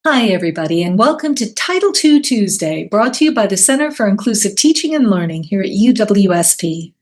Hi, everybody, and welcome to Title II Tuesday, brought to you by the Center for Inclusive Teaching and Learning here at UWSP.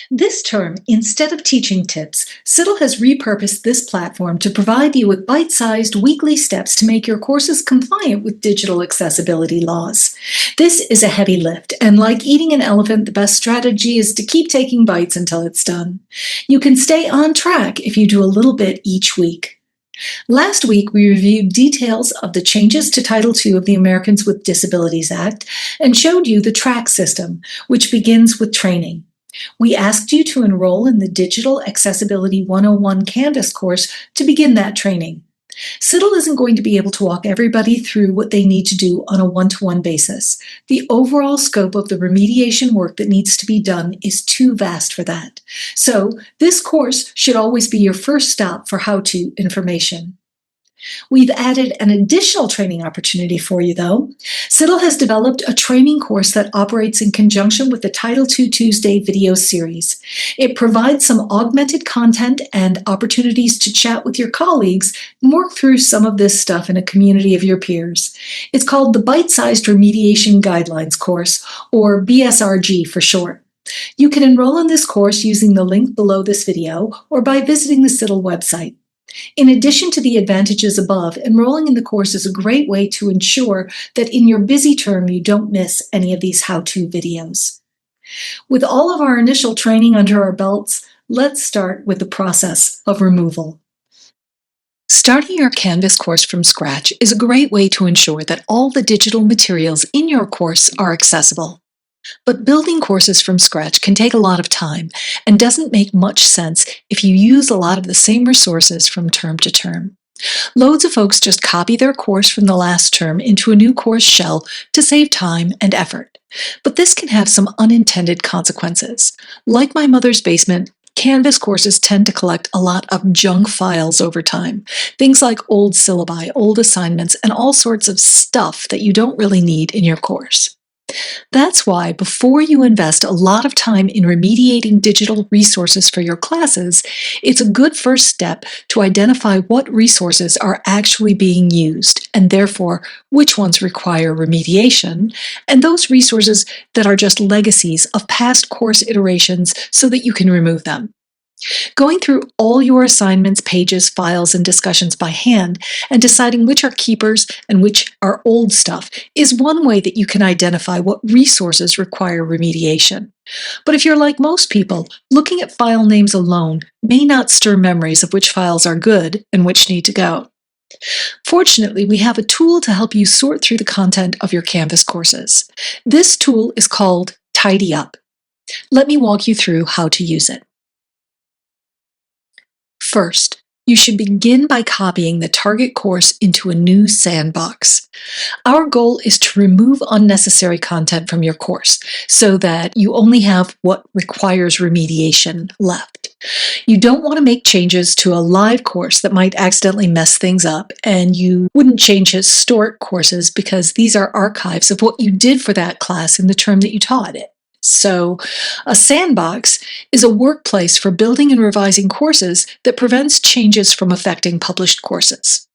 This term, instead of teaching tips, CITL has repurposed this platform to provide you with bite-sized weekly steps to make your courses compliant with digital accessibility laws. This is a heavy lift, and like eating an elephant, the best strategy is to keep taking bites until it's done. You can stay on track if you do a little bit each week. Last week, we reviewed details of the changes to Title II of the Americans with Disabilities Act and showed you the track system, which begins with training. We asked you to enroll in the Digital Accessibility 101 Canvas course to begin that training. CITL isn't going to be able to walk everybody through what they need to do on a one-to-one basis. The overall scope of the remediation work that needs to be done is too vast for that. So this course should always be your first stop for how-to information. We've added an additional training opportunity for you, though. CITL has developed a training course that operates in conjunction with the Title II Tuesday video series. It provides some augmented content and opportunities to chat with your colleagues and work through some of this stuff in a community of your peers. It's called the Bite-Sized Remediation Guidelines course, or BSRG for short. You can enroll in this course using the link below this video or by visiting the CITL website. In addition to the advantages above, enrolling in the course is a great way to ensure that in your busy term you don't miss any of these how-to videos. With all of our initial training under our belts, let's start with the process of removal. Starting your Canvas course from scratch is a great way to ensure that all the digital materials in your course are accessible. But building courses from scratch can take a lot of time and doesn't make much sense if you use a lot of the same resources from term to term. Loads of folks just copy their course from the last term into a new course shell to save time and effort. But this can have some unintended consequences. Like my mother's basement, Canvas courses tend to collect a lot of junk files over time. Things like old syllabi, old assignments, and all sorts of stuff that you don't really need in your course. That's why before you invest a lot of time in remediating digital resources for your classes, it's a good first step to identify what resources are actually being used, and therefore which ones require remediation, and those resources that are just legacies of past course iterations so that you can remove them. Going through all your assignments, pages, files, and discussions by hand and deciding which are keepers and which are old stuff is one way that you can identify what resources require remediation. But if you're like most people, looking at file names alone may not stir memories of which files are good and which need to go. Fortunately, we have a tool to help you sort through the content of your Canvas courses. This tool is called TidyUp. Let me walk you through how to use it. First, you should begin by copying the target course into a new sandbox. Our goal is to remove unnecessary content from your course so that you only have what requires remediation left. You don't want to make changes to a live course that might accidentally mess things up, and you wouldn't change historic courses because these are archives of what you did for that class in the term that you taught it. So, a sandbox is a workplace for building and revising courses that prevents changes from affecting published courses.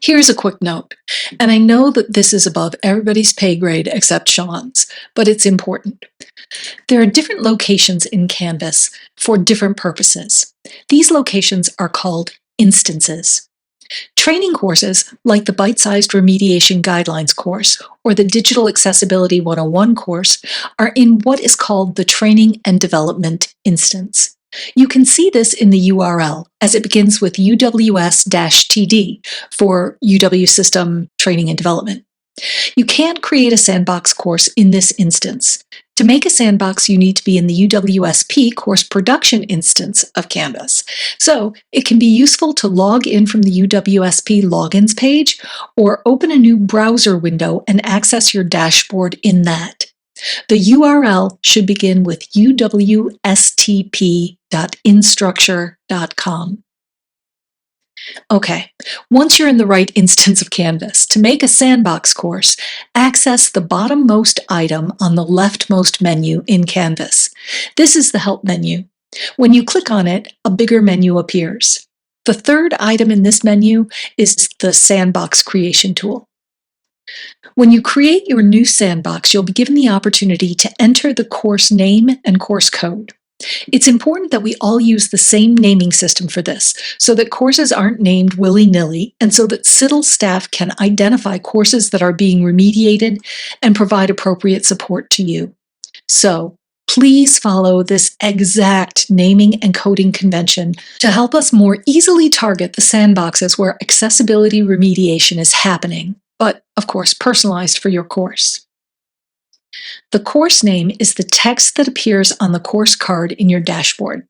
Here's a quick note, and I know that this is above everybody's pay grade except Sean's, but it's important. There are different locations in Canvas for different purposes. These locations are called instances. Training courses like the Bite-Sized Remediation Guidelines course or the Digital Accessibility 101 course are in what is called the Training and Development instance. You can see this in the URL as it begins with UWS-TD for UW System Training and Development. You can't create a sandbox course in this instance. To make a sandbox, you need to be in the UWSP course production instance of Canvas. So it can be useful to log in from the UWSP logins page or open a new browser window and access your dashboard in that. The URL should begin with uwstp.instructure.com. Okay, once you're in the right instance of Canvas, to make a sandbox course, access the bottommost item on the leftmost menu in Canvas. This is the Help menu. When you click on it, a bigger menu appears. The third item in this menu is the sandbox creation tool. When you create your new sandbox, you'll be given the opportunity to enter the course name and course code. It's important that we all use the same naming system for this, so that courses aren't named willy-nilly, and so that CITL staff can identify courses that are being remediated and provide appropriate support to you. So, please follow this exact naming and coding convention to help us more easily target the sandboxes where accessibility remediation is happening, but of course personalized for your course. The course name is the text that appears on the course card in your dashboard.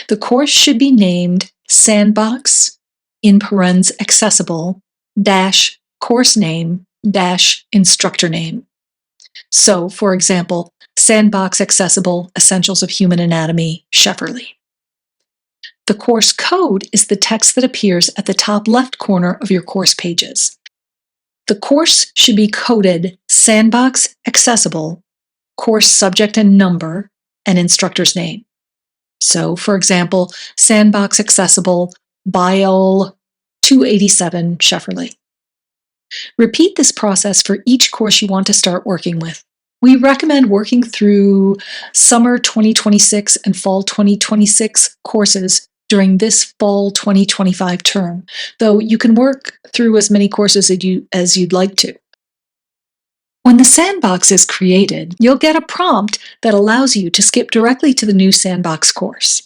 The course should be named Sandbox in parens accessible dash course name dash instructor name. So, for example, Sandbox Accessible Essentials of Human Anatomy, Shefferly. The course code is the text that appears at the top left corner of your course pages. The course should be coded Sandbox Accessible, course subject and number, and instructor's name. So, for example, Sandbox Accessible, Biol 287, Shefferly. Repeat this process for each course you want to start working with. We recommend working through summer 2026 and fall 2026 courses during this fall 2025 term, though you can work through as many courses as you'd like to. When the sandbox is created, you'll get a prompt that allows you to skip directly to the new sandbox course.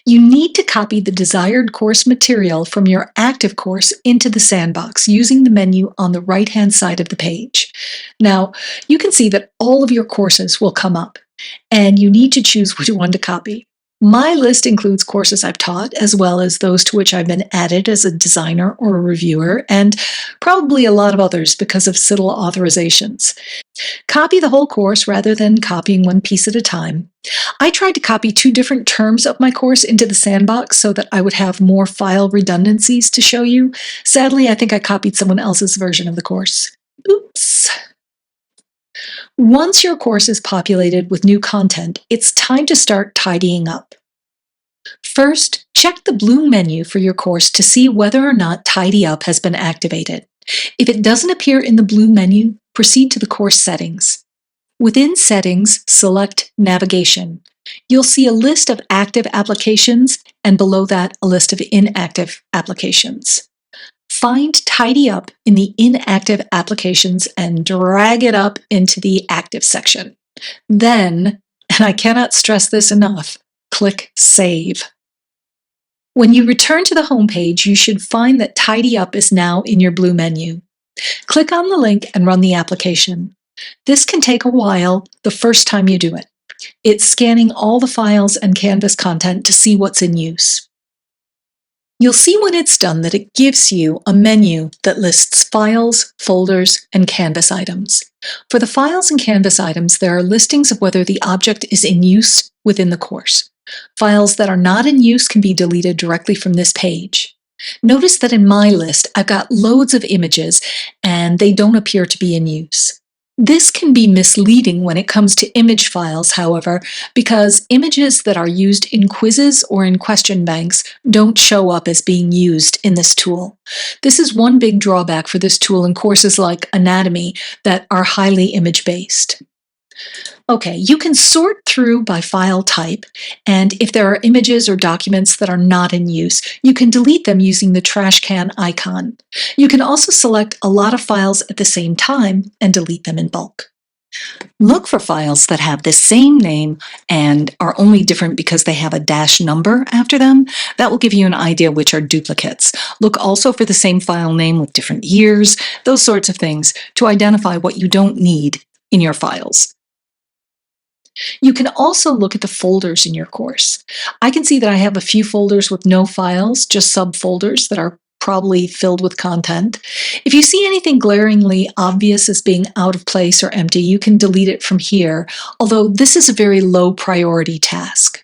You need to copy the desired course material from your active course into the sandbox using the menu on the right-hand side of the page. Now, you can see that all of your courses will come up, and you need to choose which one to copy. My list includes courses I've taught, as well as those to which I've been added as a designer or a reviewer, and probably a lot of others because of CITL authorizations. Copy the whole course rather than copying one piece at a time. I tried to copy 2 different terms of my course into the sandbox so that I would have more file redundancies to show you. Sadly, I think I copied someone else's version of the course. Oops. Once your course is populated with new content, it's time to start tidying up. First, check the blue menu for your course to see whether or not TidyUp has been activated. If it doesn't appear in the blue menu, proceed to the course settings. Within Settings, select Navigation. You'll see a list of active applications, and below that, a list of inactive applications. Find TidyUp in the inactive applications and drag it up into the active section. Then, and I cannot stress this enough, click Save. When you return to the home page, you should find that TidyUp is now in your blue menu. Click on the link and run the application. This can take a while the first time you do it. It's scanning all the files and Canvas content to see what's in use. You'll see when it's done that it gives you a menu that lists files, folders, and Canvas items. For the files and Canvas items, there are listings of whether the object is in use within the course. Files that are not in use can be deleted directly from this page. Notice that in my list, I've got loads of images, and they don't appear to be in use. This can be misleading when it comes to image files, however, because images that are used in quizzes or in question banks don't show up as being used in this tool. This is one big drawback for this tool in courses like anatomy that are highly image-based. Okay, you can sort through by file type, and if there are images or documents that are not in use, you can delete them using the trash can icon. You can also select a lot of files at the same time and delete them in bulk. Look for files that have the same name and are only different because they have a dash number after them. That will give you an idea which are duplicates. Look also for the same file name with different years, those sorts of things, to identify what you don't need in your files. You can also look at the folders in your course. I can see that I have a few folders with no files, just subfolders that are probably filled with content. If you see anything glaringly obvious as being out of place or empty, you can delete it from here, although this is a very low priority task.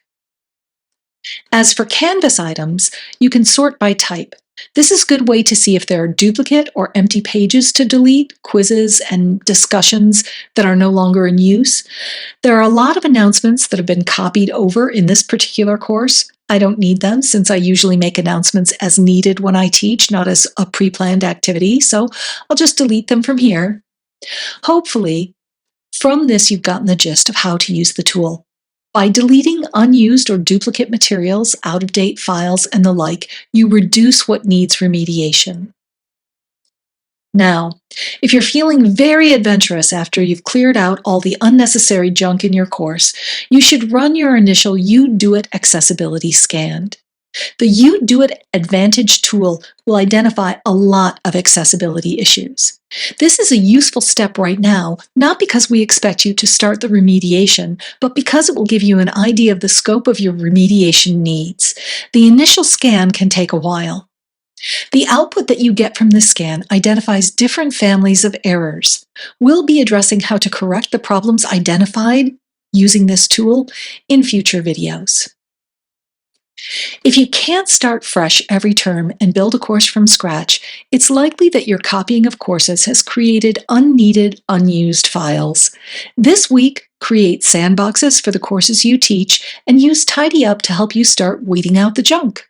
As for Canvas items, you can sort by type. This is a good way to see if there are duplicate or empty pages to delete, quizzes, and discussions that are no longer in use. There are a lot of announcements that have been copied over in this particular course. I don't need them since I usually make announcements as needed when I teach, not as a pre-planned activity, so I'll just delete them from here. Hopefully, from this you've gotten the gist of how to use the tool. By deleting unused or duplicate materials, out-of-date files, and the like, you reduce what needs remediation. Now, if you're feeling very adventurous after you've cleared out all the unnecessary junk in your course, you should run your initial UDOIT accessibility scan. The UDOIT Advantage tool will identify a lot of accessibility issues. This is a useful step right now, not because we expect you to start the remediation, but because it will give you an idea of the scope of your remediation needs. The initial scan can take a while. The output that you get from this scan identifies different families of errors. We'll be addressing how to correct the problems identified using this tool in future videos. If you can't start fresh every term and build a course from scratch, it's likely that your copying of courses has created unneeded, unused files. This week, create sandboxes for the courses you teach and use TidyUp to help you start weeding out the junk.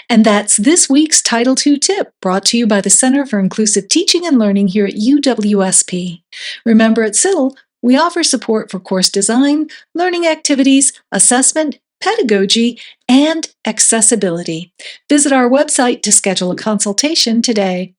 And that's this week's Title II tip, brought to you by the Center for Inclusive Teaching and Learning here at UWSP. Remember, at CITL, we offer support for course design, learning activities, assessment, pedagogy, and accessibility. Visit our website to schedule a consultation today.